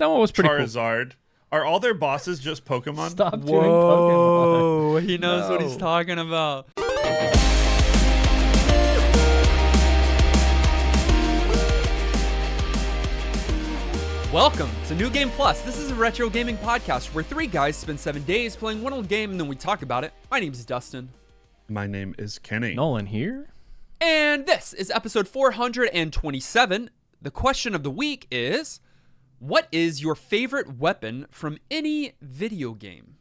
That one was pretty Charizard. Are all their bosses just Pokemon? Stop doing Whoa, Pokemon. he knows what he's No. talking about. Welcome to New Game Plus. This is a retro gaming podcast where three guys spend 7 days playing one old game and then we talk about it. My name is Dustin. My name is Kenny. Nolan here. And this is episode 427. The question of the week is, what is your favorite weapon from any video game?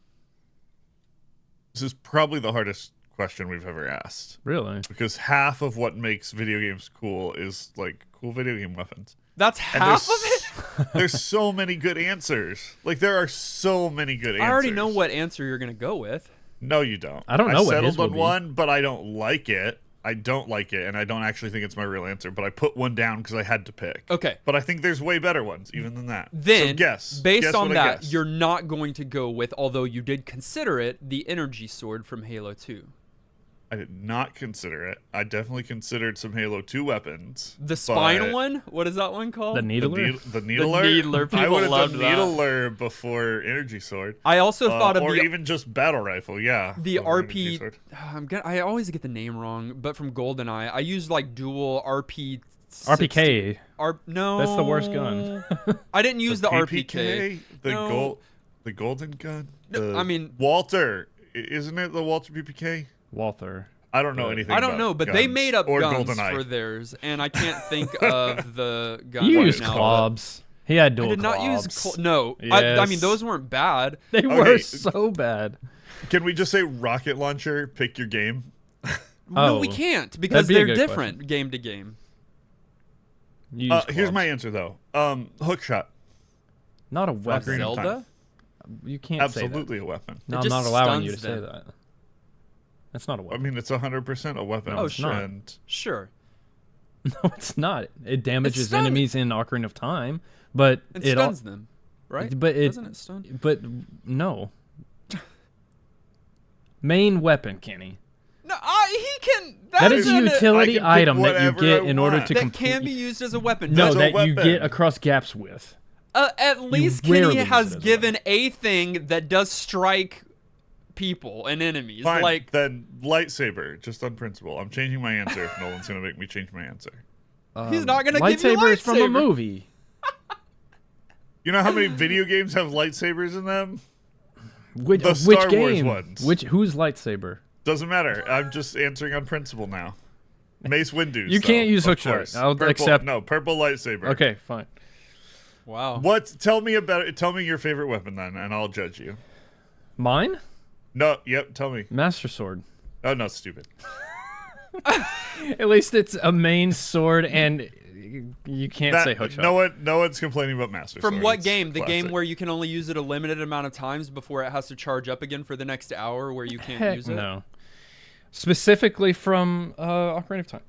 This is probably the hardest question we've ever asked. Really? Because half of what makes video games cool is like cool video game weapons. That's half of it? There's so many good answers. Like there are so many good answers. I already know what answer you're going to go with. No, you don't. I don't know what his settled will on be. one, but I don't like it. I don't like it, and I don't actually think it's my real answer. But I put one down because I had to pick. Okay. But I think there's way better ones, even than that. Then, so guess. based Guess on what I that, guessed. you're not going to go with, although you did consider it, the energy sword from Halo 2. I did not consider it. I definitely considered some Halo 2 weapons. The spine but one? What is that one called? The Needler? The Needler? Needler, I people would have loved done that. Needler before Energy Sword. I also thought of or the even just Battle Rifle, yeah. the over Energy RP. Sword. I always get the name wrong, but from GoldenEye, I used like dual RP. RPK. No, That's the worst gun. I didn't use the RPK. PPK, No. the golden gun. No, I mean- Walter, isn't it the Walter PPK? Walther. I don't know anything. I don't about know, but they guns made up or guns GoldenEye. for theirs, and I can't think of the gun. You right used now. Clobs. He had I dual did not use. Clobs. No, I mean Yes. those weren't bad. They Okay. were so bad. Can we just say rocket launcher? Pick your game. No, we Oh, can't because that'd be a they're good different game to game. You used Here's Clobs. my answer though. Hook shot. Not a Ocarina weapon. of Zelda. Time. You can't say Absolutely a weapon. that. No, It I'm just not allowing you to stuns say them. that. That's not a I weapon. mean, it's 100% a weapon. No, it's not. And Sure. No, it's not. It damages stun- enemies in Ocarina of Time, but It it all, stuns them, right? But it, Doesn't it stun? but no. Main weapon, Kenny. No, he can. That is a I utility can pick item that you whatever get I in order want. to that complete. can be used as a weapon. No, That's a that you weapon. get across gaps with. At least rarely Kenny use it has as a given a thing that does strike people and enemies. fine, Like then lightsaber, just on principle. I'm changing my answer if Nolan's going to make me change my answer. He's not gonna give you lightsaber is from a lightsaber. movie. You know how many video games have lightsabers in them? Which The which Star Wars game? ones. Whose lightsaber? Doesn't matter. I'm just answering on principle now. Mace Windu's. You can't though, use of hookshot. course. I'll Purple- accept- No, purple lightsaber. Okay, fine. wow. What? Tell me about it. Tell me your favorite weapon then, and I'll judge you. Mine? No. Yep. Tell me. Master sword. Oh no, stupid. At least it's a main sword, and you can't say hookshot. No one's complaining about Master From Sword. what It's game? The game classic. where you can only use it a limited amount of times before it has to charge up again for the next hour, where you can't Heck use it. no. Specifically from Ocarina of Time.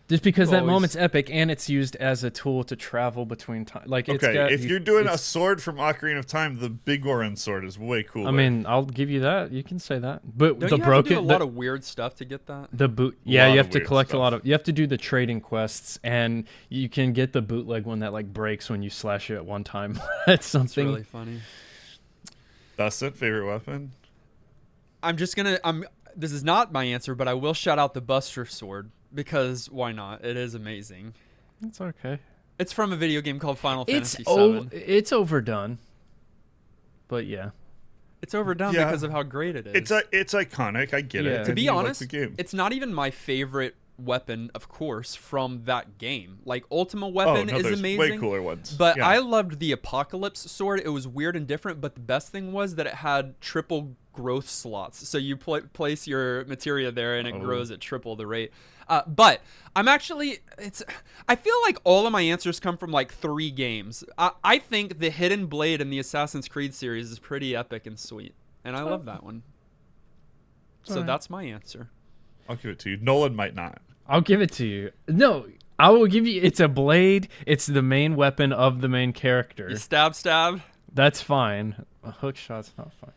Just because You that always- moment's epic, and it's used as a tool to travel between time. Like it's Okay, got, if you're doing a it's- sword from Ocarina of Time, the Big Goron sword is way cooler. I mean, I'll give you that. You can say that. But Don't the you broken, have to do a lot of weird stuff to get that? the boot. Yeah, lot you of have to weird collect a stuff. lot of. You have to do the trading quests, and you can get the bootleg one that like breaks when you slash it at one time. That's It's something. really funny. Dustin, favorite weapon? This is not my answer, but I will shout out the Buster Sword because why not? It is amazing. It's okay. It's from a video game called Final It's Fantasy VII. it's overdone. But yeah. It's overdone Yeah. because of how great it is. It's iconic. I get Yeah. it. To To be and you like honest, the game. it's not even my favorite weapon, of course, from that game. Like Ultima Weapon no, is there's amazing. way cooler ones. But Yeah. I loved the Apocalypse Sword. It was weird and different, but the best thing was that it had triple growth slots. So you place your materia there and it grows at triple the rate. But I feel like all of my answers come from like 3 games. I think the Hidden Blade in the Assassin's Creed series is pretty epic and sweet. And I love that one. So Alright. that's my answer. I'll give it to you. Nolan might not. I'll give it to you. No, I will give you. It's a blade. It's the main weapon of the main character. You stab. That's fine. A hook shot's not fine.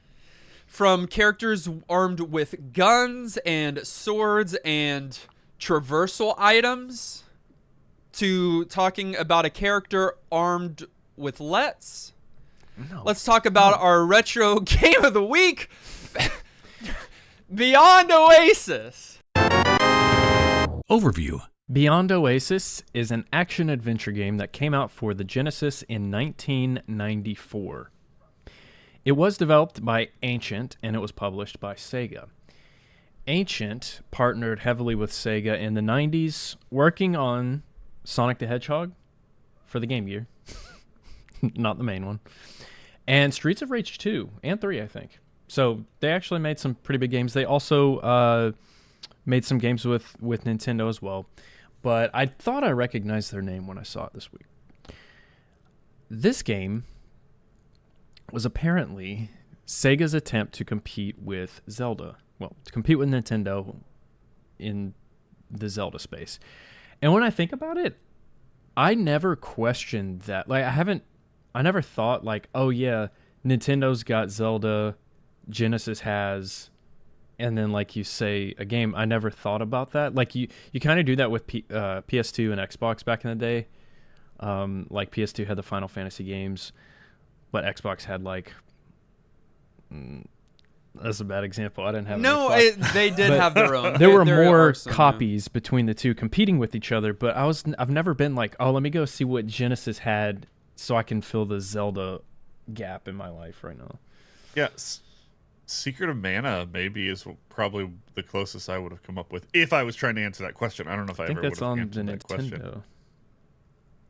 From characters armed with guns and swords and traversal items to talking about a character armed with Let's No. talk about our retro game of the week, Beyond Oasis. Overview. Beyond Oasis is an action-adventure game that came out for the Genesis in 1994. It was developed by Ancient, and it was published by Sega. Ancient partnered heavily with Sega in the 90s, working on Sonic the Hedgehog for the Game Gear. Not the main one. And Streets of Rage 2 and 3, I think. So they actually made some pretty big games. They also made some games with Nintendo as well. But I thought I recognized their name when I saw it this week. This game was apparently Sega's attempt to compete with Zelda. Well, to compete with Nintendo in the Zelda space. And when I think about it, I never questioned that. Like, I never thought like, oh yeah, Nintendo's got Zelda, Genesis has, and then like you say a game. I never thought about that. Like you kind of do that with PS2 and Xbox back in the day. Like PS2 had the Final Fantasy games, but Xbox had like. That's a bad example. I didn't have. They did have their own. There were There more are some, copies between the two competing with each other, but I've never been like, oh, let me go see what Genesis had so I can fill the Zelda gap in my life right now. Yes. Secret of Mana maybe is probably the closest I would have come up with if I was trying to answer that question. I don't know if I think ever would that's have on the answered that question. Nintendo.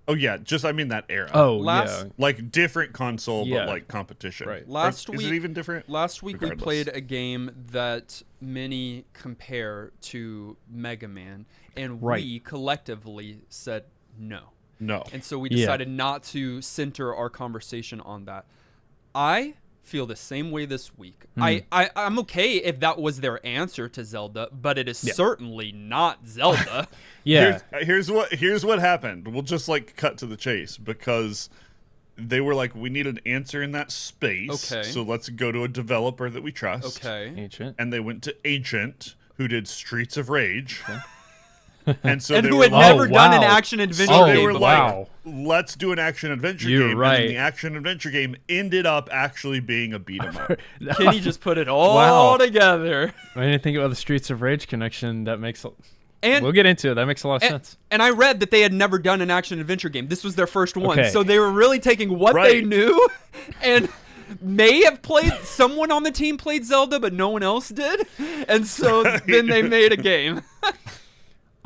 Oh yeah, just I mean that era. Oh Last- yeah, Like different console, Yeah. but like competition. Right. Last Is week- it even different? Last week Regardless. we played a game that many compare to Mega Man, and Right. we collectively said no. No. And so we Yeah. decided not to center our conversation on that. I feel the same way this week. I'm okay if that was their answer to Zelda, but it is certainly not Zelda. yeah. Here's what happened. We'll just like cut to the chase because they were like, we need an answer in that space. Okay. So let's go to a developer that we trust. Okay. Ancient. And they went to Ancient, who did Streets of Rage. And so And they who were had like, never done an wow. action adventure so they game were before. like, let's do an action adventure You're game. right. And then the action adventure game ended up actually being a beat 'em up. Kenny just put it all Wow. together. I didn't think about the Streets of Rage connection. That makes And we'll get into it. That makes a lot of sense. And I read that they had never done an action adventure game. This was their first one. Okay. So they were really taking what they Right. knew and may have played, someone on the team played Zelda, but no one else did. And so then they made a game.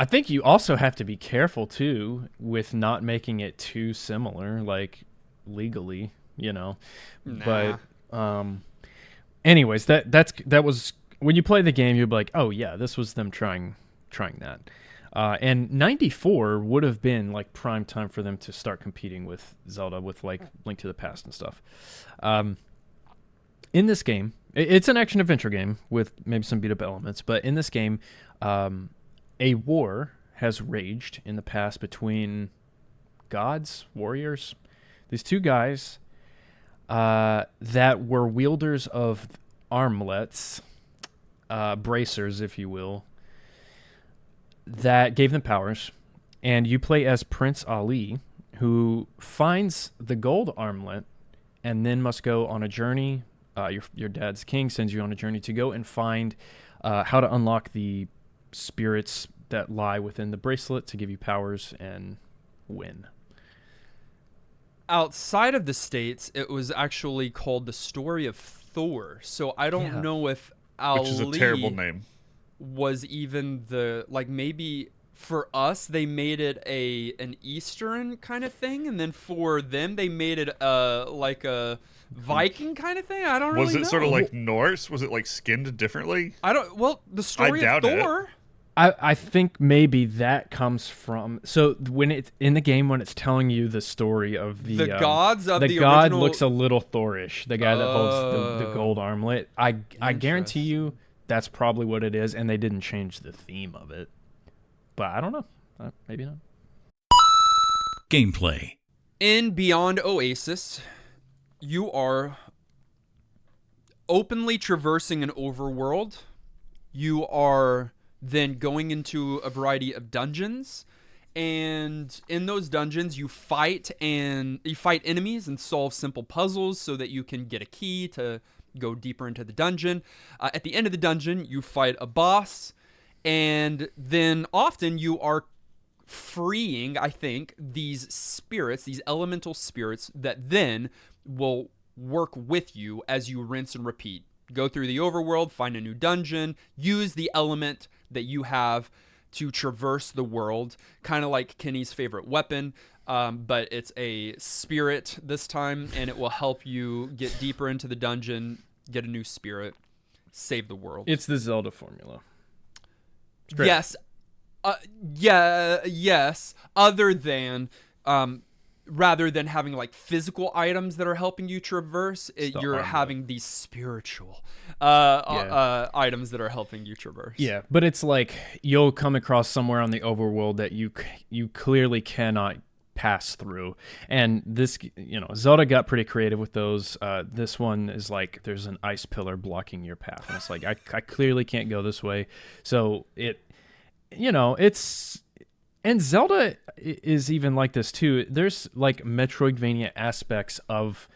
I think you also have to be careful too with not making it too similar, like legally, you know. Nah. But anyways, that was when you play the game, you'd be like, oh yeah, this was them trying that. And 94 would have been like prime time for them to start competing with Zelda, with like Link to the Past and stuff. In this game, it's an action adventure game with maybe some beat up elements, but in this game, a war has raged in the past between gods, warriors, these two guys that were wielders of armlets, bracers, if you will, that gave them powers. And you play as Prince Ali, who finds the gold armlet and then must go on a journey. Your dad's king sends you on a journey to go and find how to unlock the spirits that lie within the bracelet to give you powers and win. Outside of the States, it was actually called The Story of Thor. So I don't know if Ali Which is a terrible name. was even the, like, maybe for us they made it an Eastern kind of thing, and then for them they made it like a Viking kind of thing. I don't really know. Was it sort of like Norse? Was it like skinned differently? The Story of doubt it. Thor. I think maybe that comes from, so when it's in the game, when it's telling you the story of the gods of the god original... looks a little Thorish, the guy that holds the gold armlet. I guarantee you that's probably what it is, and they didn't change the theme of it. But I don't know. Maybe not. Gameplay. In Beyond Oasis, you are openly traversing an overworld. You are then going into a variety of dungeons, and in those dungeons you fight enemies and solve simple puzzles so that you can get a key to go deeper into the dungeon. At the end of the dungeon, you fight a boss, and then often you are freeing, I think, these spirits, these elemental spirits that then will work with you as you rinse and repeat. Go through the overworld, find a new dungeon, use the element that you have to traverse the world, kind of like Kenny's favorite weapon, but it's a spirit this time, and it will help you get deeper into the dungeon, get a new spirit, save the world. It's the Zelda formula. Yes. Yes. Other than, rather than having like physical items that are helping you traverse, you're armor. having these spiritual items that are helping you traverse. Yeah, but it's like you'll come across somewhere on the overworld that you clearly cannot pass through, and this, Zelda got pretty creative with those. This one is like there's an ice pillar blocking your path, and it's like I clearly can't go this way, so it's. And Zelda is even like this too. There's like Metroidvania aspects of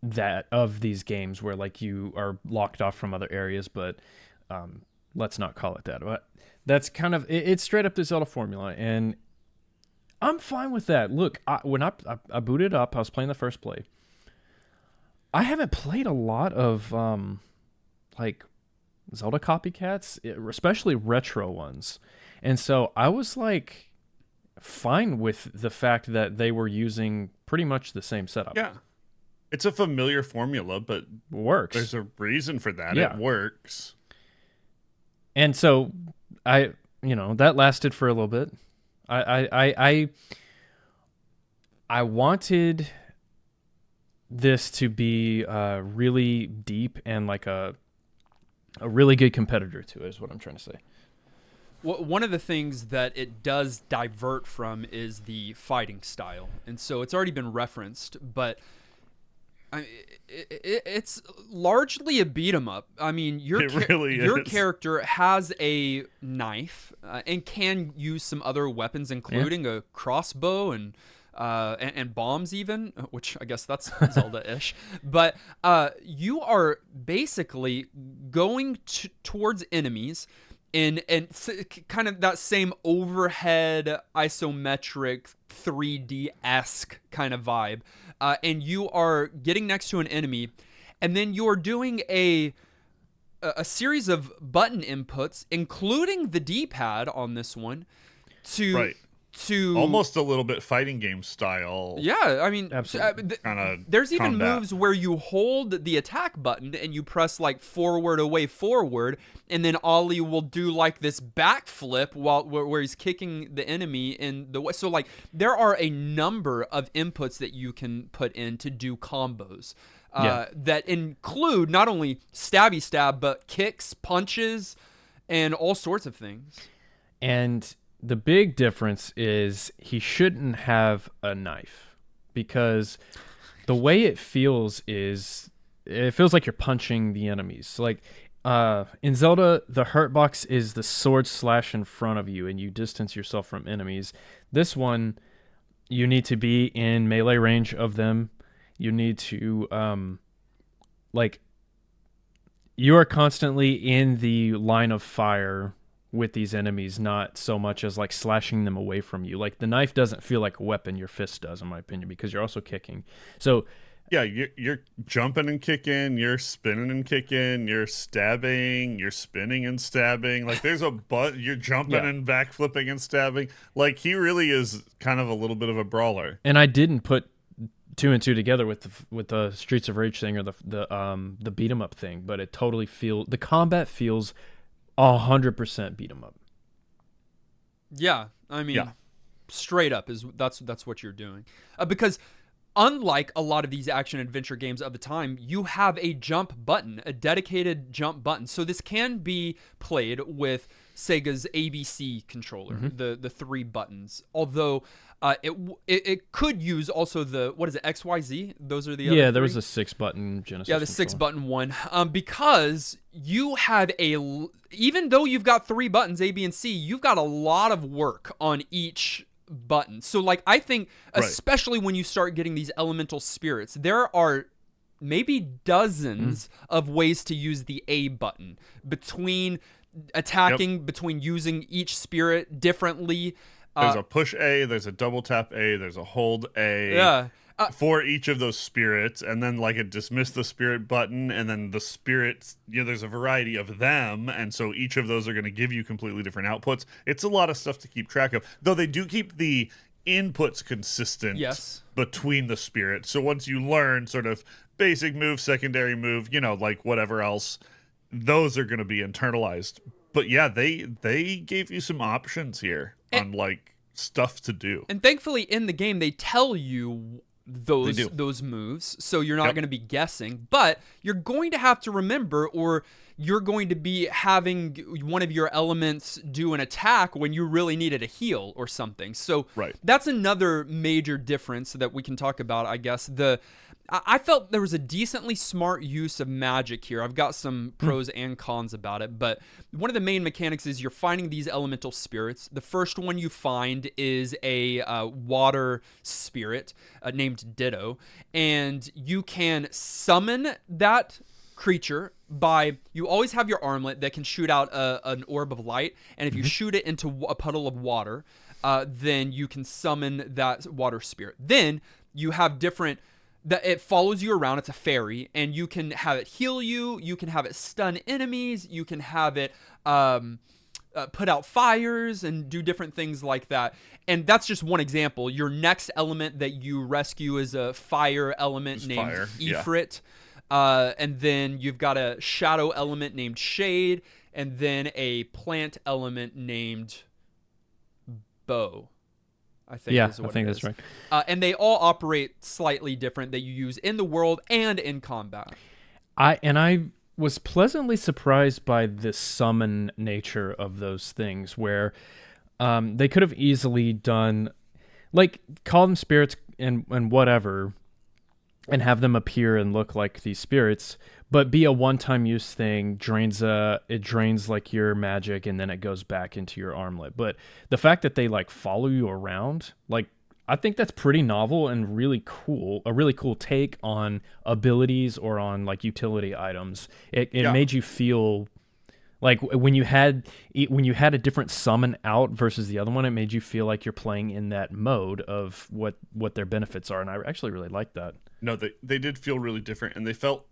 these games where like you are locked off from other areas, but let's not call it that. But that's kind of it's straight up the Zelda formula, and I'm fine with that. Look, when I booted up, I was playing the first play. I haven't played a lot of like Zelda copycats, especially retro ones, and so I was like fine with the fact that they were using pretty much the same setup. Yeah. It's a familiar formula, but works. There's a reason for that. Yeah. It works. And so that lasted for a little bit. I wanted this to be really deep and like a really good competitor to it is what I'm trying to say. One of the things that it does divert from is the fighting style. And so it's already been referenced, but it's largely a beat 'em up. I mean, your character has a knife and can use some other weapons, including a crossbow and bombs even, which I guess that's Zelda-ish. But you are basically going towards enemies and kind of that same overhead isometric 3D-esque kind of vibe. And you are getting next to an enemy, and then you're doing a series of button inputs, including the D-pad on this one, to almost a little bit fighting game style. Yeah, I mean, there's even combat moves where you hold the attack button and you press like forward, and then Ollie will do like this backflip where he's kicking the enemy in the way. So like there are a number of inputs that you can put in to do combos that include not only stabby stab, but kicks, punches, and all sorts of things. And the big difference is he shouldn't have a knife, because the way it feels like you're punching the enemies. Like in Zelda, the hurt box is the sword slash in front of you and you distance yourself from enemies. This one, you need to be in melee range of them. You need to you are constantly in the line of fire with these enemies, not so much as like slashing them away from you. Like the knife doesn't feel like a weapon, your fist does, in my opinion, because you're also kicking. So yeah, you're jumping and kicking, you're spinning and kicking, you're stabbing, you're spinning and stabbing. Like there's you're jumping and backflipping and stabbing. Like he really is kind of a little bit of a brawler. And I didn't put two and two together with the Streets of Rage thing or the beat 'em up thing, but it totally the combat feels 100% beat 'em up. Yeah, I mean, straight up that's what you're doing, because unlike a lot of these action adventure games of the time, you have a jump button, a dedicated jump button. So this can be played with Sega's ABC controller, the three buttons. Although it could use also the, what is it, XYZ? Those are the other there three? was a 6-button Genesis. Yeah, the 6-button one. Because you had even though you've got 3 buttons, A, B, and C, you've got a lot of work on each button. So like I think Right. especially when you start getting these elemental spirits, there are maybe dozens of ways to use the A button between attacking, between using each spirit differently. There's a push A, there's a double tap A, there's a hold A. Yeah. For each of those spirits, and then like a dismiss the spirit button, and then the spirits, there's a variety of them, and so each of those are going to give you completely different outputs. It's a lot of stuff to keep track of, though they do keep the inputs consistent between the spirits. So once you learn sort of basic move, secondary move, like whatever else, those are going to be internalized. But yeah, they gave you some options here on like stuff to do. And thankfully in the game they tell you those moves, so you're not going to be guessing, but you're going to have to remember, or you're going to be having one of your elements do an attack when you really needed a heal or something. So that's another major difference that we can talk about, I guess. I felt there was a decently smart use of magic here. I've got some pros and cons about it, but one of the main mechanics is you're finding these elemental spirits. The first one you find is a water spirit named Ditto, and you can summon that creature by, you always have your armlet that can shoot out an orb of light, and if you shoot it into a puddle of water, then you can summon that water spirit. Then you have different, that it follows you around. It's a fairy, and you can have it heal you. You can have it stun enemies. You can have it put out fires and do different things like that. And that's just one example. Your next element that you rescue is a fire element named Ifrit. And then you've got a shadow element named Shade, and then a plant element named Bow. I think that's right. And they all operate slightly different that you use in the world and in combat. I was pleasantly surprised by the summon nature of those things, where they could have easily done, like, call them spirits and whatever, and have them appear and look like these spirits, but be a one-time use thing. It drains like your magic, and then it goes back into your armlet. But the fact that they like follow you around, like, I think that's pretty novel and really cool. A really cool take on abilities or on like utility items. It made you feel like when you had a different summon out versus the other one, it made you feel like you're playing in that mode of what their benefits are, and I actually really liked that. No, they did feel really different, and they felt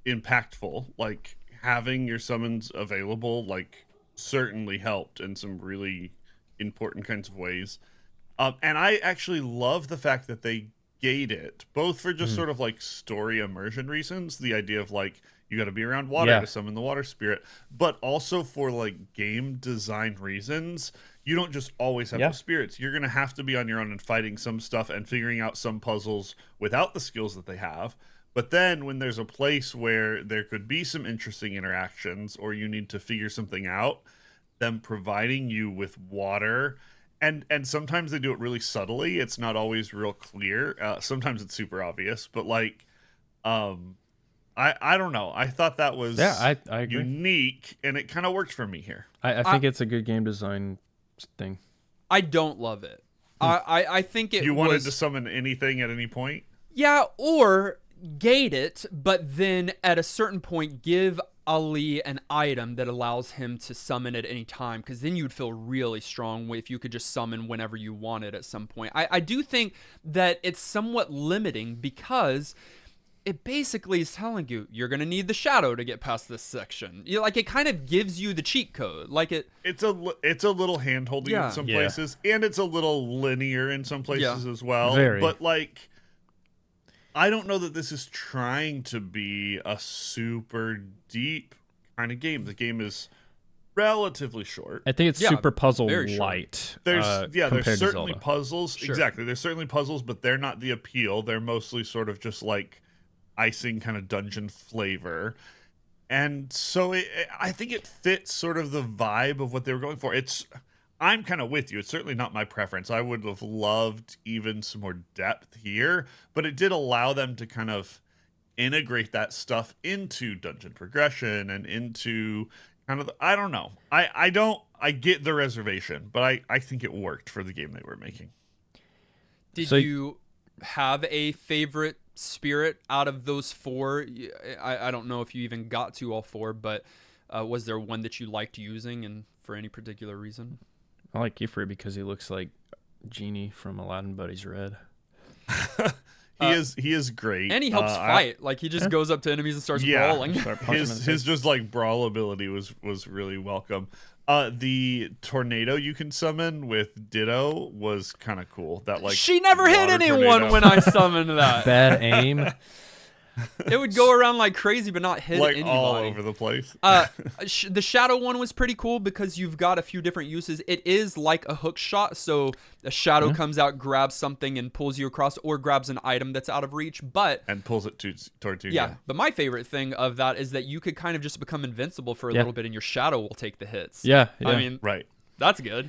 impactful. Like, having your summons available, like, certainly helped in some really important kinds of ways. And I actually love the fact that they gate it, both for just sort of like story immersion reasons, the idea of like, you got to be around water to summon the water spirit, but also for like game design reasons. You don't just always have the spirits. You're going to have to be on your own and fighting some stuff and figuring out some puzzles without the skills that they have. But then when there's a place where there could be some interesting interactions, or you need to figure something out, them providing you with water, and sometimes they do it really subtly. It's not always real clear. Sometimes it's super obvious, but like, I don't know. I thought that was I agree. Unique, and it kind of worked for me here. I think it's a good game design thing. I don't love it. I think it. You wanted to summon anything at any point? Yeah, or gate it, but then at a certain point give Ali an item that allows him to summon at any time, because then you'd feel really strong if you could just summon whenever you wanted at some point. I do think that it's somewhat limiting, because it basically is telling you you're going to need the shadow to get past this section. Like, it kind of gives you the cheat code. Like, it's a little hand-holding in some places, and it's a little linear in some places as well. Very. But like, I don't know that this is trying to be a super deep kind of game. The game is relatively short. I think it's super puzzle light. There's there's certainly puzzles. Sure. Exactly. There's certainly puzzles, but they're not the appeal. They're mostly sort of just like icing kind of dungeon flavor. And so I think it fits sort of the vibe of what they were going for. I'm kind of with you. It's certainly not my preference. I would have loved even some more depth here, but it did allow them to kind of integrate that stuff into dungeon progression and into kind of I don't know. I get the reservation, but I think it worked for the game they were making. Did So- you have a favorite spirit out of those 4? I don't know if you even got to all 4, but was there one that you liked using and for any particular reason? I like Kiefer because he looks like Genie from Aladdin, but he's red. He is great. And he helps fight. Like, he just goes up to enemies and starts brawling. Start punching him in the his face. just like brawl ability was really welcome. The tornado you can summon with Ditto was kind of cool. That like She never hit water anyone tornado. when I summoned that. Bad aim. It would go around like crazy, but not hit like anybody. all over the place. The shadow one was pretty cool because you've got a few different uses. It is like a hook shot, so a shadow comes out, grabs something, and pulls you across, or grabs an item that's out of reach. But And pulls it towards you. yeah, but my favorite thing of that is that you could kind of just become invincible for a little bit, and your shadow will take the hits. Yeah. I mean, Right. that's good.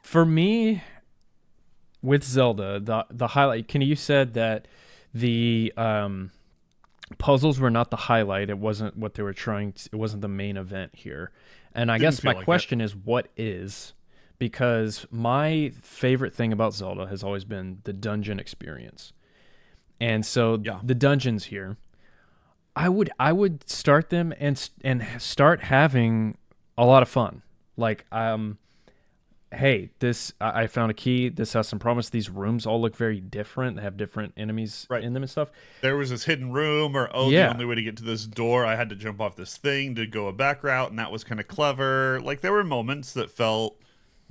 For me, with Zelda, the highlight. Kenny, you said that the puzzles were not the highlight. It wasn't what they were trying to. It wasn't the main event here. And I guess my feel like question is, what is? Because my favorite thing about Zelda has always been the dungeon experience. And so the dungeons here, I would start them and start having a lot of fun. Like, hey, I found a key. This has some promise. These rooms all look very different. They have different enemies in them and stuff. There was this hidden room, or the only way to get to this door, I had to jump off this thing to go a back route, and that was kind of clever. Like, there were moments that felt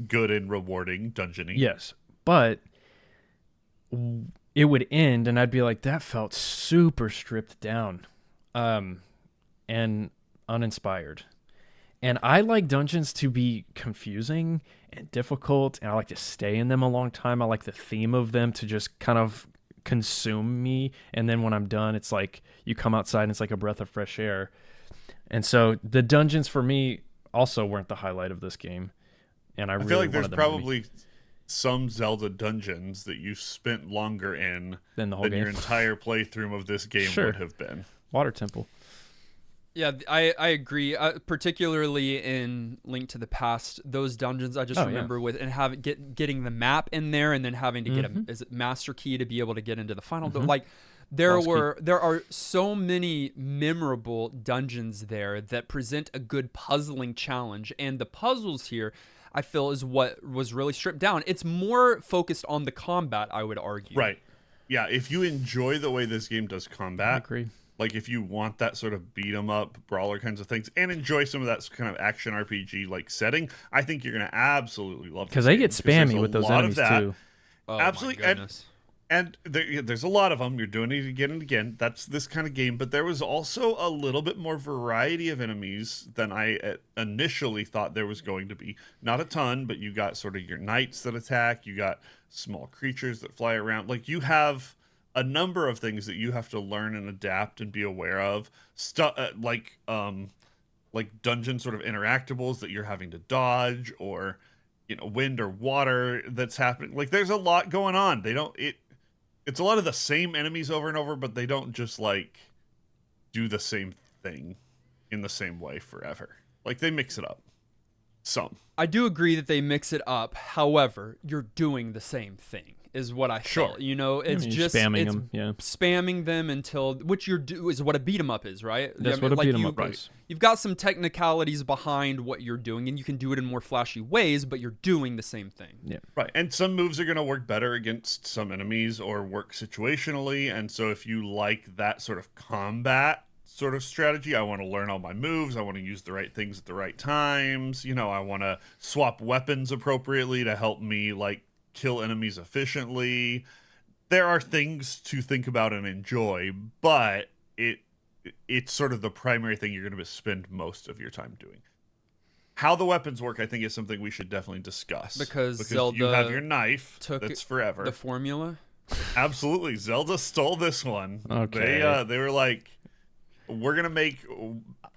good and rewarding dungeoning. Yes, but it would end, and I'd be like, that felt super stripped down, and uninspired. And I like dungeons to be confusing and difficult, and I like to stay in them a long time. I like the theme of them to just kind of consume me, and then when I'm done, it's like you come outside and it's like a breath of fresh air. And so the dungeons for me also weren't the highlight of this game, and I really feel like there's wanted them to be. probably some Zelda dungeons that you spent longer in Than the whole game. your entire playthrough of this game Sure. would have been. Water Temple. Yeah, I agree. Particularly in Link to the Past, those dungeons I just remember with and getting the map in there, and then having to get a master key to be able to get into the final. Like there are so many memorable dungeons there that present a good puzzling challenge, and the puzzles here, I feel, is what was really stripped down. It's more focused on the combat, I would argue. Right. Yeah, if you enjoy the way this game does I combat, agree. like if you want that sort of beat 'em up brawler kinds of things and enjoy some of that kind of action RPG like setting, I think you're going to absolutely love it. Because they get spammy with those enemies too. Oh, Absolutely. my goodness. And there's a lot of them. You're doing it again and again. That's this kind of game. But there was also a little bit more variety of enemies than I initially thought there was going to be. Not a ton, but you got sort of your knights that attack. You got small creatures that fly around. Like, you have a number of things that you have to learn and adapt and be aware of. Like dungeon sort of interactables that you're having to dodge, or wind or water that's happening. Like, there's a lot going on. It's a lot of the same enemies over and over, but they don't just like do the same thing in the same way forever. Like, they mix it up some. I do agree that they mix it up. However, you're doing the same thing, is what I felt. It's you're just spamming it's them, yeah. spamming them until is what a beat 'em up is, right? That's what a beat 'em up is. You've got some technicalities behind what you're doing, and you can do it in more flashy ways, but you're doing the same thing. Yeah. Right. And some moves are going to work better against some enemies or work situationally. And so if you like that sort of combat sort of strategy, I want to learn all my moves. I want to use the right things at the right times. I want to swap weapons appropriately to help me like kill enemies efficiently. There are things to think about and enjoy, but it's sort of the primary thing you're going to spend most of your time doing. How the weapons work, I think, is something we should definitely discuss. Because you Zelda have your knife took that's forever. The formula. Absolutely. Zelda stole this one. Okay. They were like, we're going to make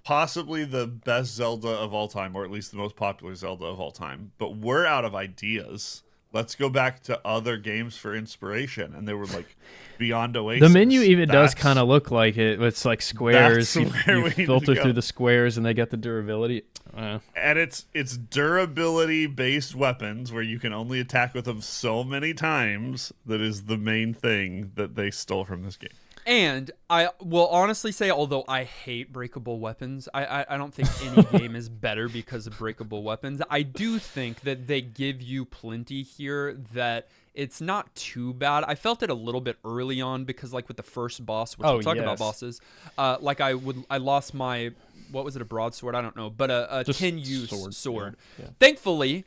possibly the best Zelda of all time, or at least the most popular Zelda of all time, but we're out of ideas. Let's go back to other games for inspiration. And they were like, Beyond Oasis. The menu even does kind of look like it. It's like squares. That's where You we need to filter go. through the squares, and they get the durability. And it's durability based weapons where you can only attack with them so many times. That is the main thing that they stole from this game. And I will honestly say, although I hate breakable weapons, I don't think any game is better because of breakable weapons. I do think that they give you plenty here that it's not too bad. I felt it a little bit early on because, like, with the first boss, which we'll talk about bosses, like I lost my, what was it, a broadsword? I don't know, but a 10-use sword. Yeah. Thankfully,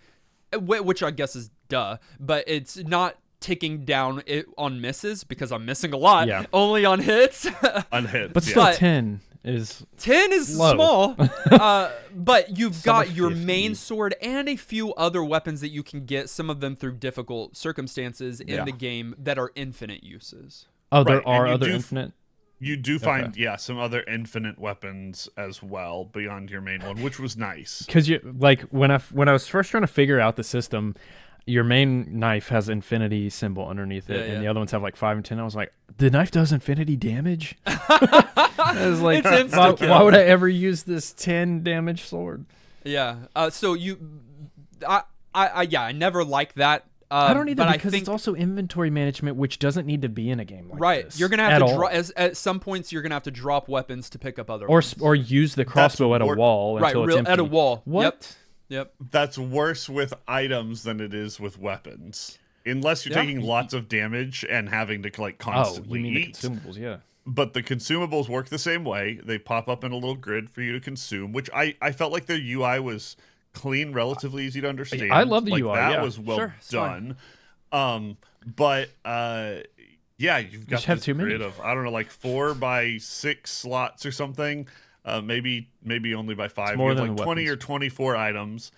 which I guess is duh, but it's not ticking down it on misses because I'm missing a lot. Yeah. Only on hits. On hits. But still, 10 is low. Small. But you've got your main sword and a few other weapons that you can get, some of them through difficult circumstances in the game, that are infinite uses. Oh, there are other infinite? You do find, some other infinite weapons as well beyond your main one, which was nice. Because when I was first trying to figure out the system, your main knife has infinity symbol underneath it, and the other ones have like 5 and 10. I was like, the knife does infinity damage? I was like, why would I ever use this 10 damage sword? Yeah. I never liked that. I don't either, because it's also inventory management, which doesn't need to be in a game like this. You're gonna have to at some points you're gonna have to drop weapons to pick up other ones. Or use the crossbow at a wall until it's empty. At a wall. What? Yep. That's worse with items than it is with weapons. Unless you're taking lots of damage and having to constantly eat. The consumables, yeah. But the consumables work the same way. They pop up in a little grid for you to consume, which I felt like their UI was clean, relatively easy to understand. I love the UI. That was well done. But you've got this grid of, I don't know, like 4 by 6 slots or something. Maybe only by 5. More you have than 20 or 24 items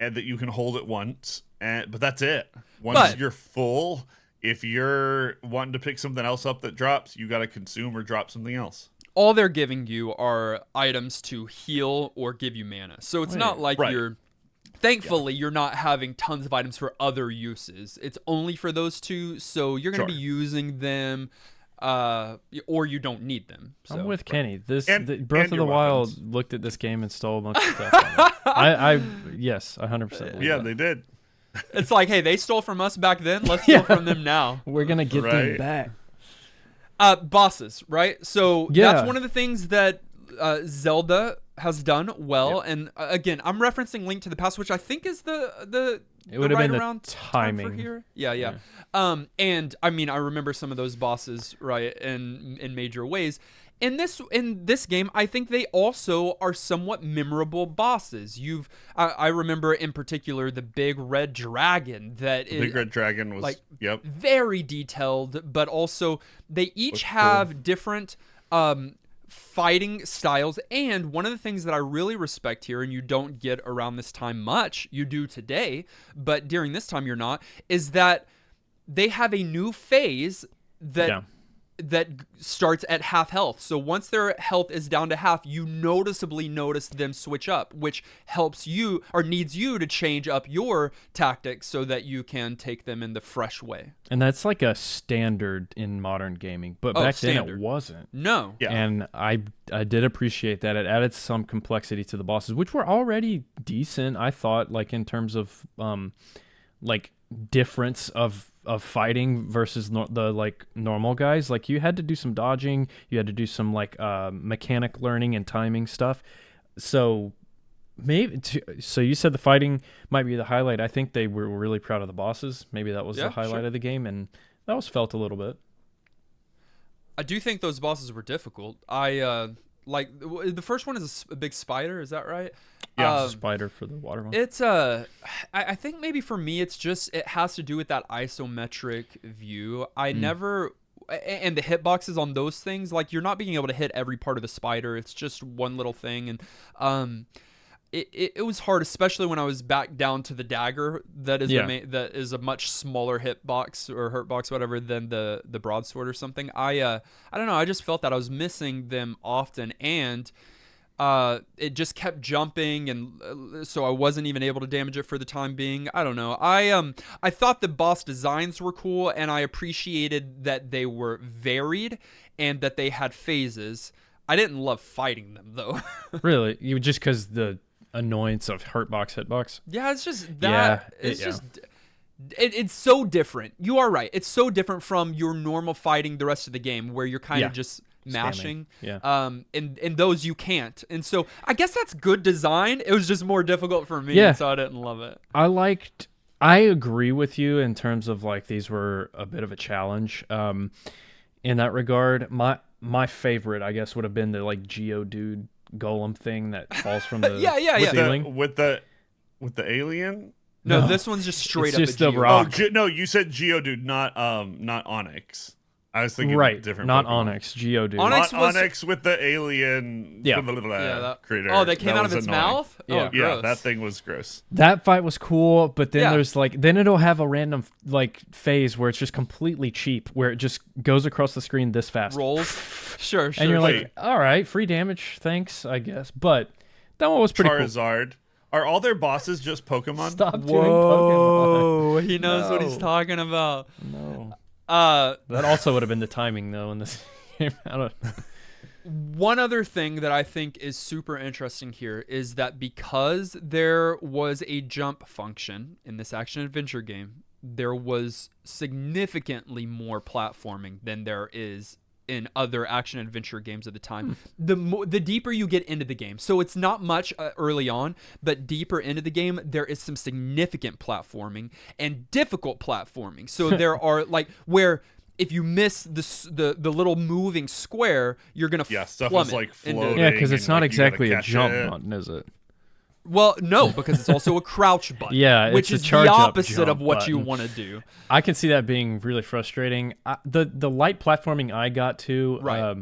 and that you can hold at once. But that's it. Once you're full, if you're wanting to pick something else up that drops, you got to consume or drop something else. All they're giving you are items to heal or give you mana. So it's not like you're... Thankfully, you're not having tons of items for other uses. It's only for those two, so you're going to be using them... or you don't need them. So. I'm with Kenny. Breath of the Wild looked at this game and stole a bunch of stuff. I 100%. Yeah, they did. It's like, hey, they stole from us back then. Let's steal from them now. We're gonna get them back. Bosses, right? So that's one of the things that Zelda has done well. Yep. And again, I'm referencing Link to the Past, which I think is it would have been the timing for here. Yeah. And I mean, I remember some of those bosses, right, in major ways. In this game, I think they also are somewhat memorable bosses. I remember in particular the big red dragon Big red dragon was very detailed, but also they each have different fighting styles. And one of the things that I really respect here, and you don't get around this time much, you do today, but during this time you're not, is that they have a new phase that starts at half health. So once their health is down to half, you noticeably notice them switch up, which helps you or needs you to change up your tactics so that you can take them in the fresh way. And that's like a standard in modern gaming, but back then it wasn't. No. Yeah. And I did appreciate that. It added some complexity to the bosses, which were already decent, I thought, like in terms of difference of fighting versus the normal guys. Like you had to do some dodging, you had to do some mechanic learning and timing stuff. So so you said the fighting might be the highlight. I think they were really proud of the bosses. Maybe that was the highlight of the game, and that was felt a little bit. I do think those bosses were difficult. The first one is a big spider, is that right? Yeah, spider for the water one. It's I think maybe for me it has to do with that isometric view. And the hitboxes on those things, like you're not being able to hit every part of the spider. It's just one little thing, and it was hard, especially when I was back down to the dagger. That is a much smaller hitbox or hurtbox, whatever, than the broadsword or something. I don't know. I just felt that I was missing them often, and it just kept jumping, and so I wasn't even able to damage it for the time being. I don't know. I thought the boss designs were cool, and I appreciated that they were varied and that they had phases. I didn't love fighting them though. Really? You just because annoyance of hitbox. Yeah, it's just Yeah, that. It's so different. You are right. It's so different from your normal fighting the rest of the game, where you're kind of just mashing. Yeah. In those you can't, and so I guess that's good design. It was just more difficult for me, Yeah. and so I didn't love it. I agree with you in terms of like these were a bit of a challenge. In that regard, my favorite, I guess, would have been the like Geodude golem thing that falls from the ceiling. With the alien. No, this one's just straight It's up just a the Geodude. rock. No, you said Geodude, not Onyx. I was thinking different. Not Pokemon. Onyx, Geodude. Onyx with the alien critter. Oh, that came out of was its annoying. mouth? Yeah. Oh, gross. Yeah, that thing was gross. That fight was cool, but then Yeah. there's like then it'll have a random like phase where it's just completely cheap, where it just goes across the screen this fast, Rolls. Sure. and you're Wait. like, all right, free damage, thanks, I guess. But that one was pretty cool. Charizard. Are all their bosses just Pokemon? Stop doing Pokemon. Whoa, he knows what he's No. talking about. No, Uh, that also would have been the timing though in this game. I don't. One other thing that I think is super interesting here is that because there was a jump function in this action adventure game, there was significantly more platforming than there is in other action adventure games of the time. The deeper you get into the game, so it's not much early on, but deeper into the game, there is some significant platforming and difficult platforming. So there are like where if you miss the little moving square, you're gonna stuff plummet is like into- floating. Yeah, because it's and, not like, you gotta exactly a catch jump it. button, is it? Well, no, because it's also a crouch button. Yeah, which it's a is charge the up opposite jump of what you button. want to do. I can see that being really frustrating. The light platforming I got to, Right.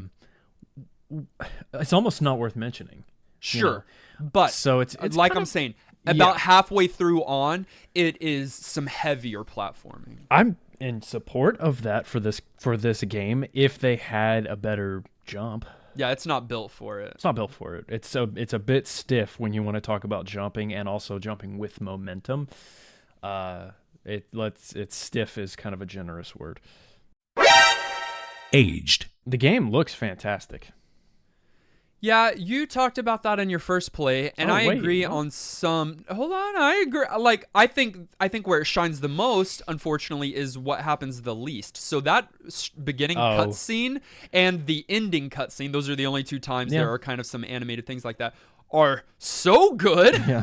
It's almost not worth mentioning. Sure, but So it's like kind I'm of- saying, about halfway through on, it is some heavier platforming. I'm in support of that for this game if they had a better jump. Yeah, it's not built for it. It's not built for it. It's a bit stiff when you want to talk about jumping and also jumping with momentum. It's stiff is kind of a generous word. Aged. The game looks fantastic. Yeah, you talked about that in your first play, and Oh, I wait, agree what? on some. Hold on, I agree. Like, I think where it shines the most, unfortunately, is what happens the least. So that beginning cutscene and the ending cutscene, those are the only two times Yeah. there are kind of some animated things like that, are so good. Yeah.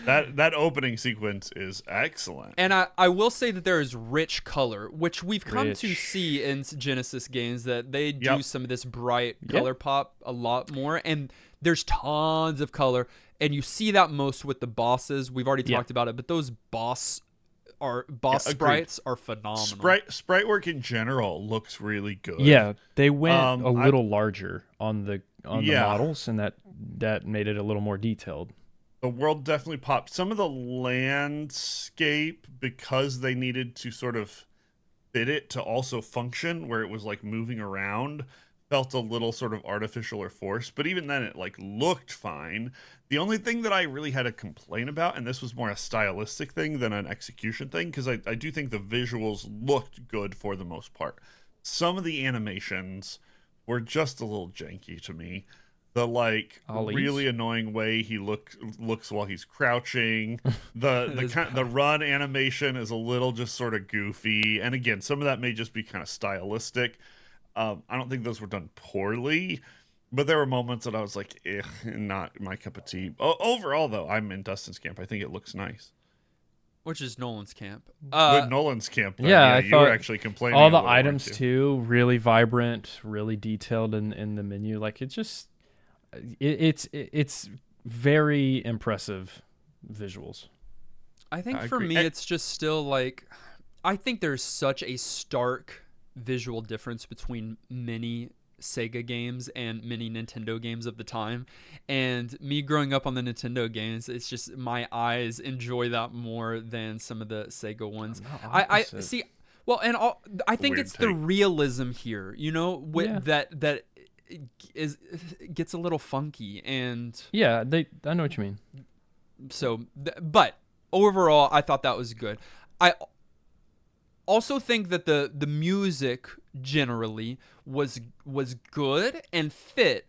That opening sequence is excellent. And I will say that there is rich color, which we've come to Rich. see in Genesis games, that they do Yep. some of this bright color pop a lot more. And there's tons of color. And you see that most with the bosses. We've already talked about it, but those boss agreed. sprites are phenomenal. Sprite work in general looks really good. Yeah, they went a I- little larger on the Yeah. models, and that made it a little more detailed. The world definitely popped. Some of the landscape, because they needed to sort of fit it to also function, where it was like moving around, felt a little sort of artificial or forced. But even then, it like looked fine. The only thing that I really had a complaint about, and this was more a stylistic thing than an execution thing, because I do think the visuals looked good for the most part. Some of the animations were just a little janky to me. The like Ollies. really annoying way he looks while he's crouching. The run animation is a little just sort of goofy. And again, some of that may just be kind of stylistic. I don't think those were done poorly, but there were moments that I was like, not my cup of tea. Overall, though, I'm in Dustin's camp. I think it looks nice. Which is Nolan's camp. Good Nolan's camp. Then. Yeah, I you thought were actually complaining. all a the little, weren't items you? too, really vibrant, really detailed in the menu. Like it's just, it's very impressive visuals. I think I for agree. me, it's just still like, I think there's such a stark visual difference between many Sega games and many Nintendo games of the time. And me growing up on the Nintendo games, it's just my eyes enjoy that more than some of the Sega ones. I see. Well, and I think Weird it's the take. realism here, you know, Yeah. that is gets a little funky, and Yeah, I know what you mean. so but overall I thought that was good. I also think that the music generally was good and fit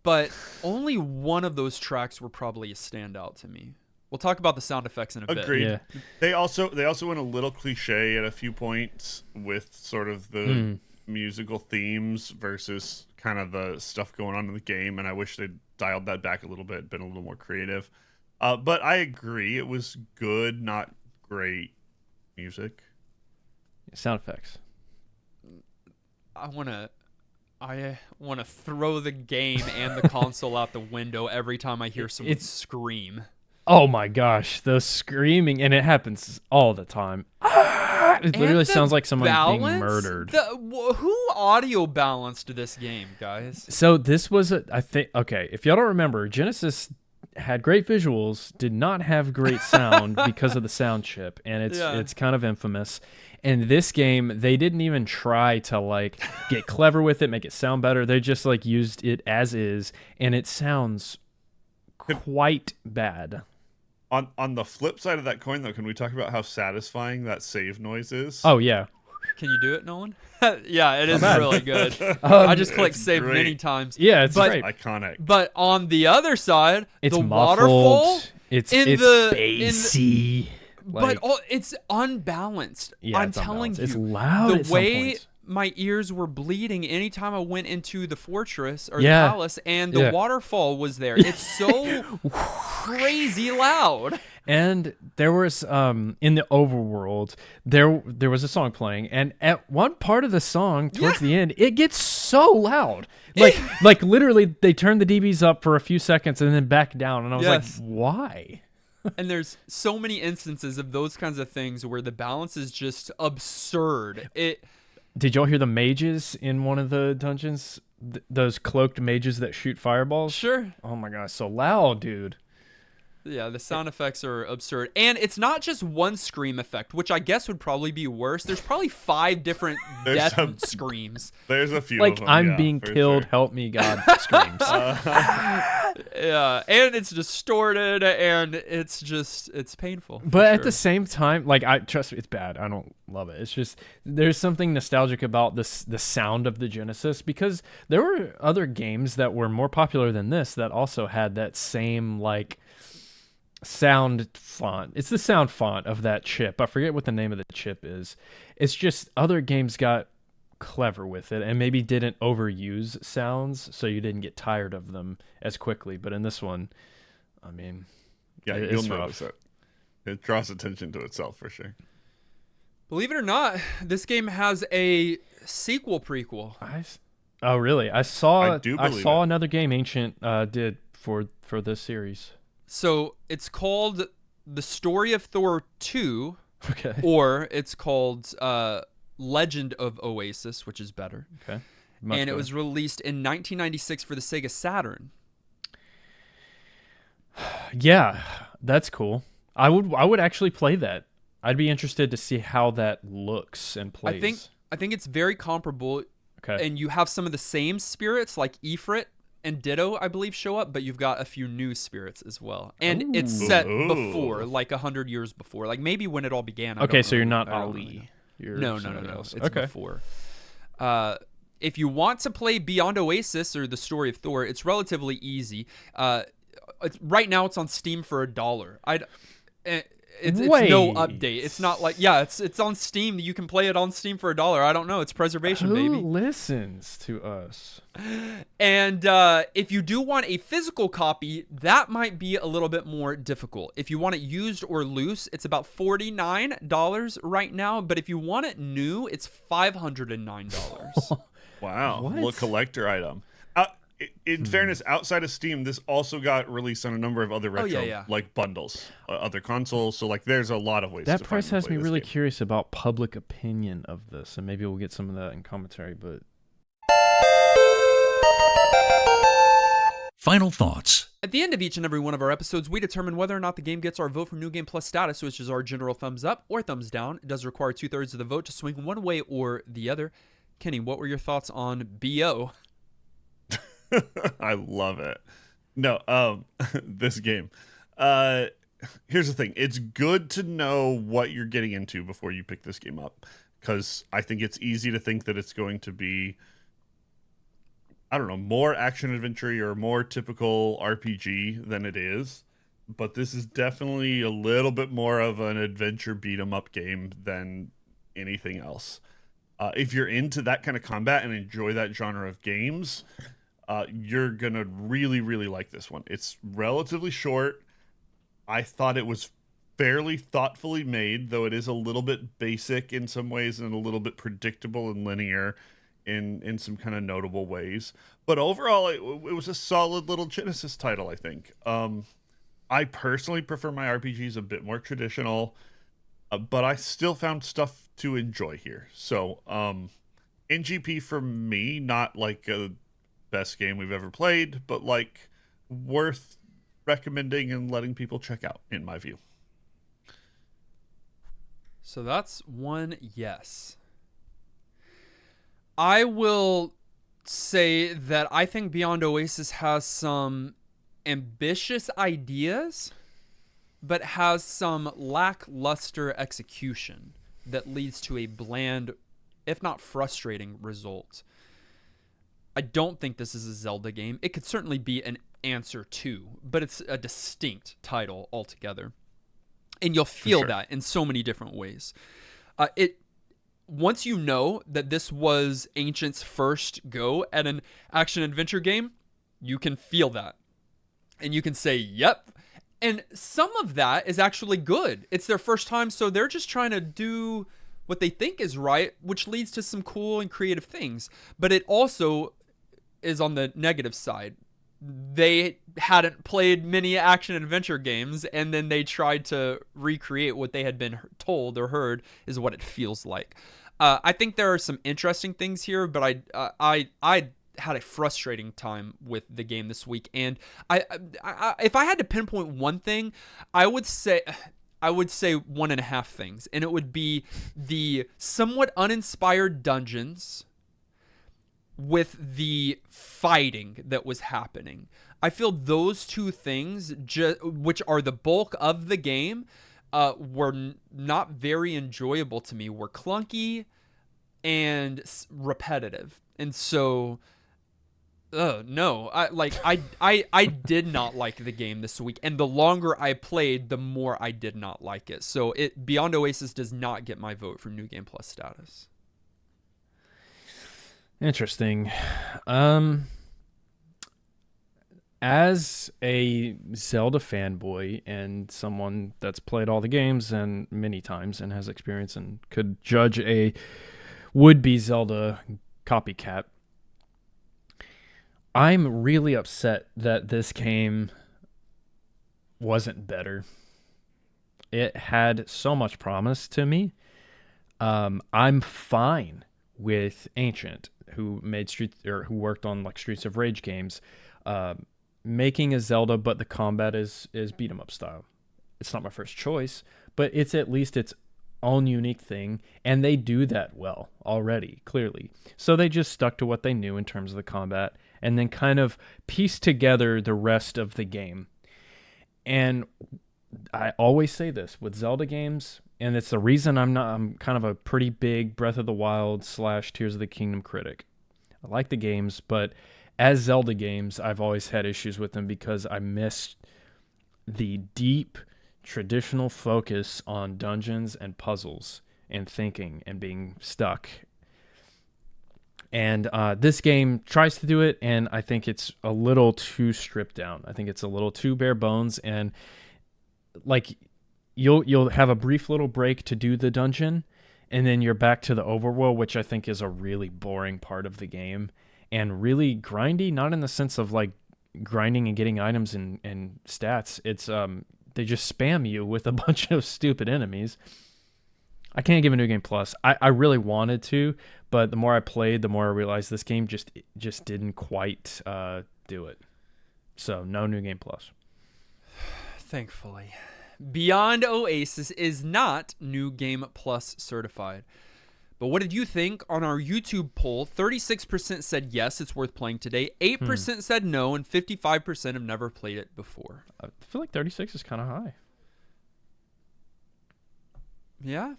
but only one of those tracks were probably a standout to me. We'll talk about the sound effects in a bit. Agreed. Yeah. They also went a little cliche at a few points with sort of the musical themes versus kind of the stuff going on in the game, and I wish they'd dialed that back a little bit, been a little more creative. But I agree, it was good, not great music. Sound effects. I wanna throw the game and the console out the window every time I hear someone scream. Oh my gosh, the screaming, and it happens all the time. It literally sounds like someone being murdered. Who audio balanced this game, guys? So this was okay, if y'all don't remember, Genesis had great visuals, did not have great sound because of the sound chip, and it's kind of infamous. And this game, they didn't even try to like get clever with it, make it sound better. They just like used it as is, and it sounds quite bad. On the flip side of that coin, though, can we talk about how satisfying that save noise is? Oh yeah. Can you do it, Nolan? Yeah, it is really good. I just clicked save great. many times. Yeah, it's great. Iconic. But on the other side, It's the muffled. waterfall, It's bassy. but it's unbalanced. Yeah, I'm it's telling unbalanced. you, It's loud at the some way points. my ears were bleeding anytime I went into the fortress or Yeah. the palace, and the waterfall was there. It's so crazy loud. And there was in the overworld there was a song playing, and at one part of the song towards the end it gets so loud, like literally they turned the dBs up for a few seconds and then back down, and I was like, why? And there's so many instances of those kinds of things where the balance is just absurd. Did y'all hear the mages in one of the dungeons? Those cloaked mages that shoot fireballs? Sure. Oh my gosh, so loud, dude. Yeah, the sound effects are absurd. And it's not just one scream effect, which I guess would probably be worse. There's probably 5 different death screams. There's a few Like, of them, I'm being killed, sure. help me, God screams. Yeah, and it's distorted, and it's painful. But at the same time, like, trust me, it's bad. I don't love it. It's just there's something nostalgic about the sound of the Genesis, because there were other games that were more popular than this that also had that same like sound font. It's the sound font of that chip. I forget what the name of the chip is. It's just other games got clever with it and maybe didn't overuse sounds, so you didn't get tired of them as quickly. But in this one, I mean, you'll notice it. It draws attention to itself for sure. Believe it or not, this game has a sequel prequel. Oh really? I saw another game Ancient did for this series. So it's called The Story of Thor 2, okay, or it's called Legend of Oasis, which is better. Okay. And it was released in 1996 for the Sega Saturn. Yeah, that's cool. I would actually play that. I'd be interested to see how that looks and plays. I think it's very comparable. Okay. And you have some of the same spirits like Ifrit and Ditto, I believe, show up, but you've got a few new spirits as well. And it's set before, like 100 years before, like maybe when it all began. Okay, so you're not Ali. No. It's before. If you want to play Beyond Oasis or The Story of Thor, it's relatively easy. Right now, it's on Steam for $1. It's no update. It's not like it's on Steam. You can play it on Steam for $1. I don't know. It's preservation, baby. Who listens to us? And if you do want a physical copy, that might be a little bit more difficult. If you want it used or loose, it's about $49 right now. But if you want it new, it's $509. Wow, What? Well, collector item. In fairness, outside of Steam, this also got released on a number of other retro like bundles, other consoles. So like, there's a lot of ways. That to price find and has play me this really game. curious about public opinion of this, and maybe we'll get some of that in commentary. But Final thoughts. At the end of each and every one of our episodes, we determine whether or not the game gets our vote for New Game Plus status, which is our general thumbs up or thumbs down. It does require 2/3 of the vote to swing one way or the other. Kenny, what were your thoughts on BO? I love it. No, this game. Here's the thing. It's good to know what you're getting into before you pick this game up, because I think it's easy to think that it's going to be I don't know, more action adventure or more typical RPG than it is. But this is definitely a little bit more of an adventure beat 'em up game than anything else. If you're into that kind of combat and enjoy that genre of games, you're gonna really, really like this one. It's relatively short. I thought it was fairly thoughtfully made, though it is a little bit basic in some ways and a little bit predictable and linear in some kind of notable ways. But overall, it was a solid little Genesis title, I think. I personally prefer my RPGs a bit more traditional, but I still found stuff to enjoy here. So, NGP for me, not like a best game we've ever played, but like worth recommending and letting people check out, in my view. So that's one yes. I will say that I think Beyond Oasis has some ambitious ideas, but has some lackluster execution that leads to a bland, if not frustrating, result. I don't think this is a Zelda game. It could certainly be an answer to, but it's a distinct title altogether. And you'll feel that in so many different ways. Once you know that this was Ancient's first go at an action-adventure game, you can feel that. And you can say, yep. And some of that is actually good. It's their first time, so they're just trying to do what they think is right, which leads to some cool and creative things. But it also is on the negative side. They hadn't played many action-adventure games, and then they tried to recreate what they had been told or heard is what it feels like. I think there are some interesting things here, but I had a frustrating time with the game this week, and I if I had to pinpoint one thing, I would say 1.5 things, and it would be the somewhat uninspired dungeons with the fighting that was happening. I feel those two things, which are the bulk of the game, were not very enjoyable to me. Were clunky and repetitive, and so no, I did not like the game this week, and the longer I played, the more I did not like it. So Beyond Oasis does not get my vote for New Game Plus status. Interesting. As a Zelda fanboy and someone that's played all the games and many times and has experience and could judge a would-be Zelda copycat, I'm really upset that this game wasn't better. It had so much promise to me. I'm fine with Ancient, who worked on like Streets of Rage games, making a Zelda, but the combat is beat 'em up style. It's not my first choice, but it's at least its own unique thing, and they do that well already, clearly. So they just stuck to what they knew in terms of the combat, and then kind of pieced together the rest of the game. And I always say this with Zelda games, and it's the reason I'm kind of a pretty big Breath of the Wild / Tears of the Kingdom critic. I like the games, but as Zelda games, I've always had issues with them because I missed the deep traditional focus on dungeons and puzzles and thinking and being stuck. And this game tries to do it, and I think it's a little too stripped down. I think it's a little too bare bones, and like you'll have a brief little break to do the dungeon, and then you're back to the overworld, which I think is a really boring part of the game and really grindy. Not in the sense of like grinding and getting items and stats. It's they just spam you with a bunch of stupid enemies. I can't give a New Game Plus. I really wanted to, but the more I played, the more I realized this game just didn't quite do it. So no New Game Plus. Thankfully. Beyond Oasis is not New Game Plus certified. But what did you think on our YouTube poll? 36% said yes, it's worth playing today. 8% said no, and 55% have never played it before. I feel like 36 is kind of high. Yeah.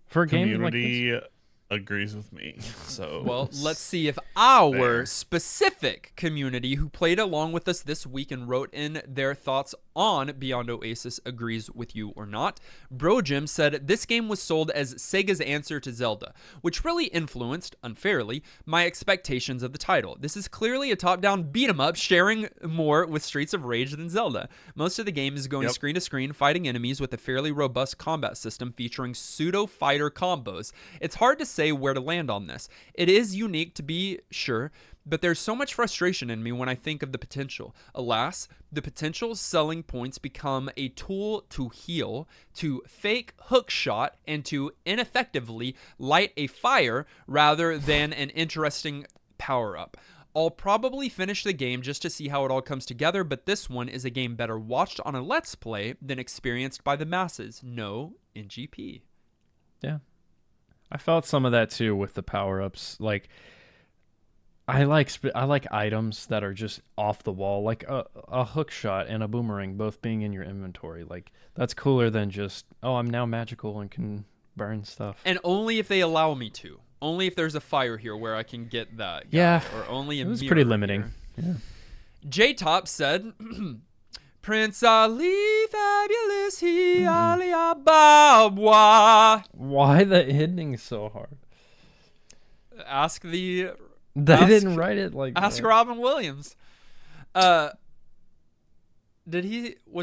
For a game like this? agrees with me. So Well, let's see if our specific community who played along with us this week and wrote in their thoughts on Beyond Oasis agrees with you or not. Bro Jim said this game was sold as Sega's answer to Zelda, which really influenced, unfairly, my expectations of the title. This is clearly a top-down beat-em-up, sharing more with Streets of Rage than Zelda. Most of the game is going screen to screen, fighting enemies with a fairly robust combat system featuring pseudo-fighter combos. It's hard to say where to land on this. It is unique, to be sure, but there's so much frustration in me when I think of the potential. Alas, the potential selling points become a tool to heal, to fake hook shot, and to ineffectively light a fire rather than an interesting power-up. I'll probably finish the game just to see how it all comes together, but this one is a game better watched on a Let's Play than experienced by the masses. No NGP. Yeah. I felt some of that too with the power-ups. Like, I like items that are just off the wall, like a hook shot and a boomerang both being in your inventory. Like, that's cooler than just, oh, I'm now magical and can burn stuff. And only if they allow me to. Only if there's a fire here where I can get that guy. Yeah. Or only a It was mirror pretty limiting. here. Yeah. J-Top said, Prince Ali, fabulous, he, Ali, Ababwa. Why the ending so hard? Ask the... They Ask- didn't write it like Ask that. Robin Williams. Was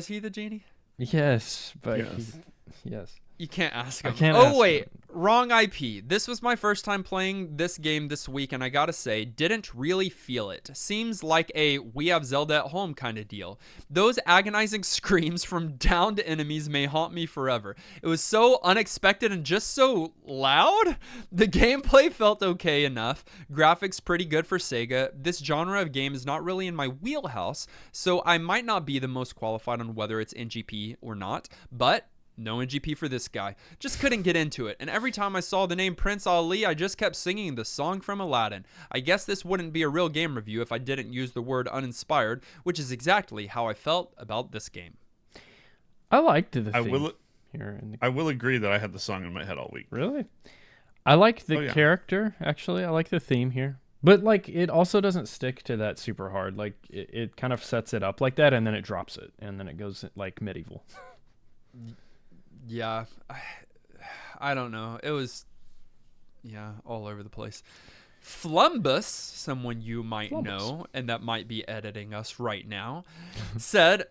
he the genie? Yes, but Yes. yes. You can't ask him. I can't ask wait, him. wrong IP. This was my first time playing this game this week, and I gotta say, didn't really feel it. Seems like a we have Zelda at home kind of deal. Those agonizing screams from downed enemies may haunt me forever. It was so unexpected and just so loud. The gameplay felt okay enough. Graphics pretty good for Sega. This genre of game is not really in my wheelhouse, so I might not be the most qualified on whether it's NGP or not, but no NGP for this guy. Just couldn't get into it. And every time I saw the name Prince Ali, I just kept singing the song from Aladdin. I guess this wouldn't be a real game review if I didn't use the word uninspired, which is exactly how I felt about this game. I liked the theme I will here. I will agree that I had the song in my head all week. Really? I like the Oh, yeah. character, actually. I like the theme here. But, like, it also doesn't stick to that super hard. Like, it kind of sets it up like that, and then it drops it. And then it goes, like, medieval. Yeah, I don't know. It was, all over the place. Flumbus, someone you might know, and that might be editing us right now, said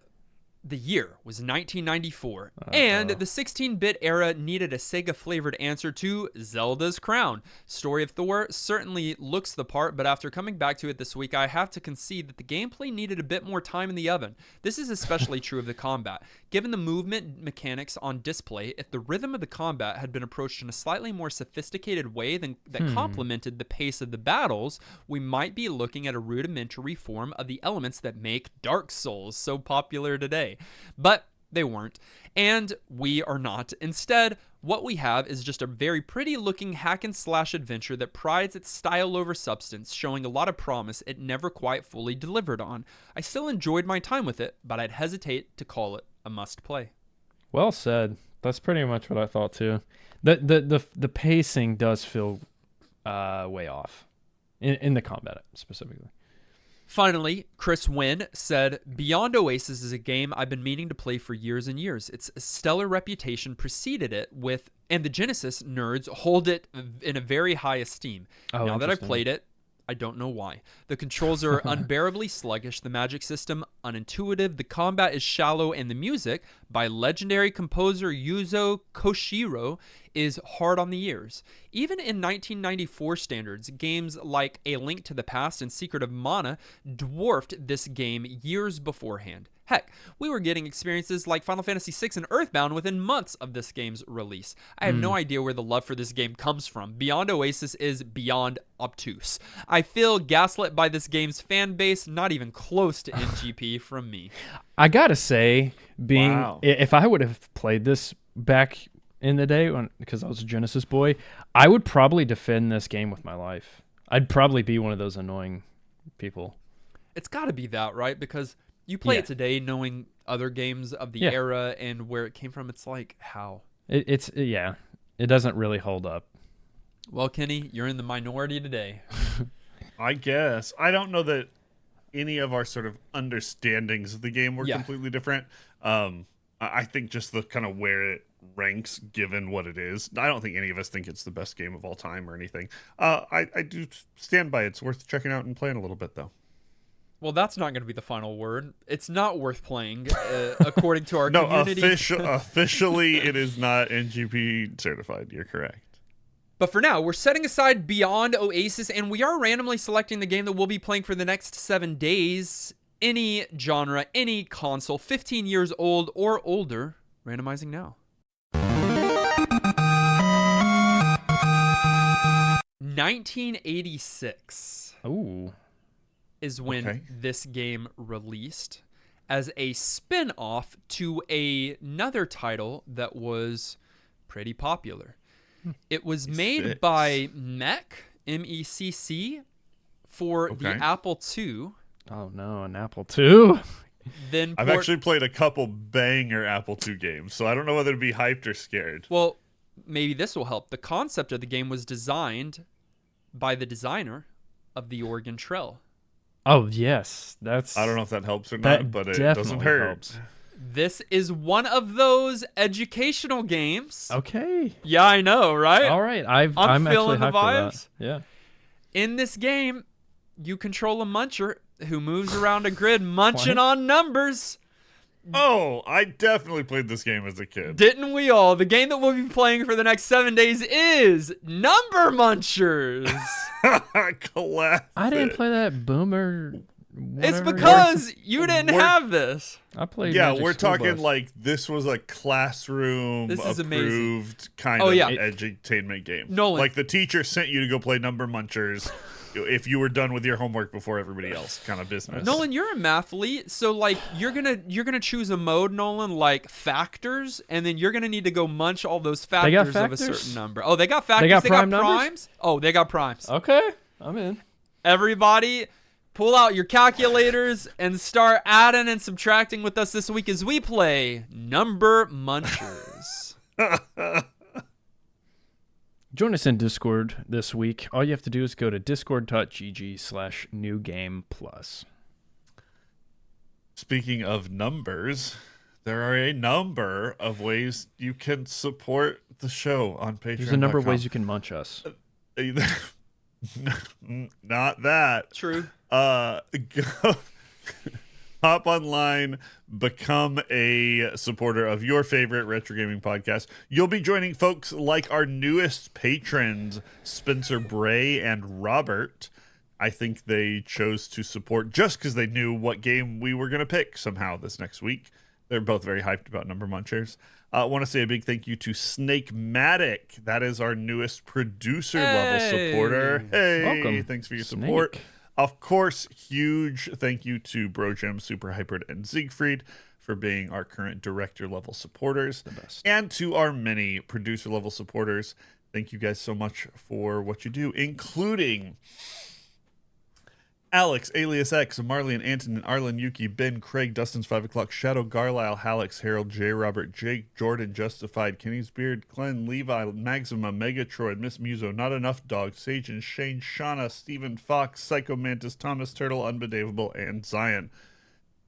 the year was 1994, and the 16-bit era needed a Sega-flavored answer to Zelda's crown. Story of Thor certainly looks the part, but after coming back to it this week, I have to concede that the gameplay needed a bit more time in the oven. This is especially true of the combat. Given the movement mechanics on display, if the rhythm of the combat had been approached in a slightly more sophisticated way that complemented the pace of the battles, we might be looking at a rudimentary form of the elements that make Dark Souls so popular today. But they weren't, and we are not. Instead, what we have is just a very pretty looking hack and slash adventure that prides its style over substance, showing a lot of promise it never quite fully delivered on. I still enjoyed my time with it, but I'd hesitate to call it a must play. Well said. That's pretty much what I thought, too. The pacing does feel way off in the combat, specifically. Finally, Chris Wynn said, Beyond Oasis is a game I've been meaning to play for years and years. Its stellar reputation preceded it with, and the Genesis nerds hold it in a very high esteem. Now that I've played it, I don't know why. The controls are unbearably sluggish, the magic system unintuitive, the combat is shallow, and the music, by legendary composer Yuzo Koshiro, is hard on the ears. Even in 1994 standards, games like A Link to the Past and Secret of Mana dwarfed this game years beforehand. Heck, we were getting experiences like Final Fantasy VI and Earthbound within months of this game's release. I have no idea where the love for this game comes from. Beyond Oasis is beyond obtuse. I feel gaslit by this game's fan base, not even close to NGP from me. I gotta say, Wow. if I would have played this back in the day, because I was a Genesis boy, I would probably defend this game with my life. I'd probably be one of those annoying people. It's got to be that, right? Because you play it today knowing other games of the era and where it came from. It's like, how? It doesn't really hold up. Well, Kenny, you're in the minority today. I guess. I don't know any of our sort of understandings of the game were completely different. I think just the kind of where it ranks given what it is. I don't think any of us think it's the best game of all time or anything. I do stand by it's worth checking out and playing a little bit though. Well, that's not going to be the final word. It's not worth playing, according to our community. Officially, it is not NGP certified. You're correct. But for now, we're setting aside Beyond Oasis, and we are randomly selecting the game that we'll be playing for the next 7 days. Any genre, any console, 15 years old or older. Randomizing now. 1986. Ooh. Is when this game released as a spin-off to another title that was pretty popular. It was made by Mech, M-E-C-C, for the Apple II. Oh no, an Apple II? Then I've actually played a couple banger Apple II games, so I don't know whether to be hyped or scared. Well, maybe this will help. The concept of the game was designed by the designer of the Oregon Trail. Oh, yes. I don't know if that helps or not, but it doesn't hurt. Helps. This is one of those educational games. Okay. Yeah, I know, right? All right. I'm feeling the vibes. Yeah. In this game, you control a muncher who moves around a grid munching on numbers. Oh, I definitely played this game as a kid. Didn't we all? The game that we'll be playing for the next 7 days is Number Munchers. Classic. I didn't play that Boomer. It's because you didn't have this. I played. Yeah, Magic we're School talking Bus. like this was a classroom This is approved kind of edutainment game. Nolan. Like the teacher sent you to go play Number Munchers if you were done with your homework before everybody else, kind of business. Nolan, you're a mathlete, so like you're gonna choose a mode, Nolan, like factors, and then you're gonna need to go munch all those factors of a certain number. Oh, they got factors. They got prime primes. Oh, they got primes. Okay, I'm in. Everybody, pull out your calculators and start adding and subtracting with us this week as we play Number Munchers. Join us in Discord this week. All you have to do is go to discord.gg/newgameplus. Speaking of numbers, there are a number of ways you can support the show on Patreon. There's a number of ways you can munch us. Not that. True. Go hop online, become a supporter of your favorite retro gaming podcast. You'll be joining folks like our newest patrons, Spencer Bray and Robert. I think they chose to support just because they knew what game we were going to pick somehow this next week. They're both very hyped about Number Munchers. I want to say a big thank you to Snake-Matic. That is our newest producer level supporter. Hey, welcome. Thanks for your support. Of course, huge thank you to BroGem, Super Hypered, and Siegfried for being our current director level supporters. The best. And to our many producer level supporters, thank you guys so much for what you do, including Alex, Alias X, Marley and Antonin, Arlen, Yuki, Ben, Craig, Dustin's 5 o'clock, Shadow, Garlisle, Hallex, Harold, J. Robert, Jake, Jordan, Justified, Kenny's Beard, Glenn, Levi, Maxima, Megatroid, Miss Muso, Not Enough Dog, Sage and Shane, Shauna, Stephen Fox, Psycho Mantis, Thomas Turtle, Unbelievable, and Zion.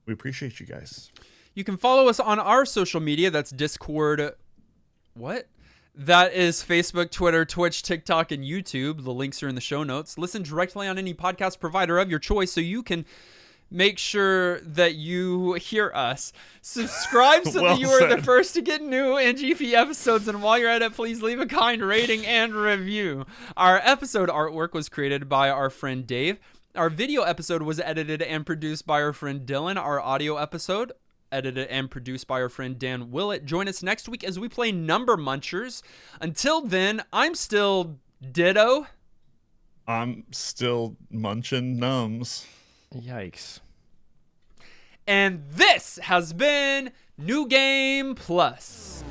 We appreciate you guys. You can follow us on our social media. That's Discord. What? That is Facebook, Twitter, Twitch, TikTok, and YouTube. The links are in the show notes. Listen directly on any podcast provider of your choice so you can make sure that you hear us. Subscribe so that you are the first to get new NGP episodes. And while you're at it, please leave a kind rating and review. Our episode artwork was created by our friend Dave. Our video episode was edited and produced by our friend Dylan. Our audio episode edited and produced by our friend Dan Willett. Join us next week as we play Number Munchers. Until then, I'm still Ditto. I'm still munching nums. Yikes. And this has been New Game Plus.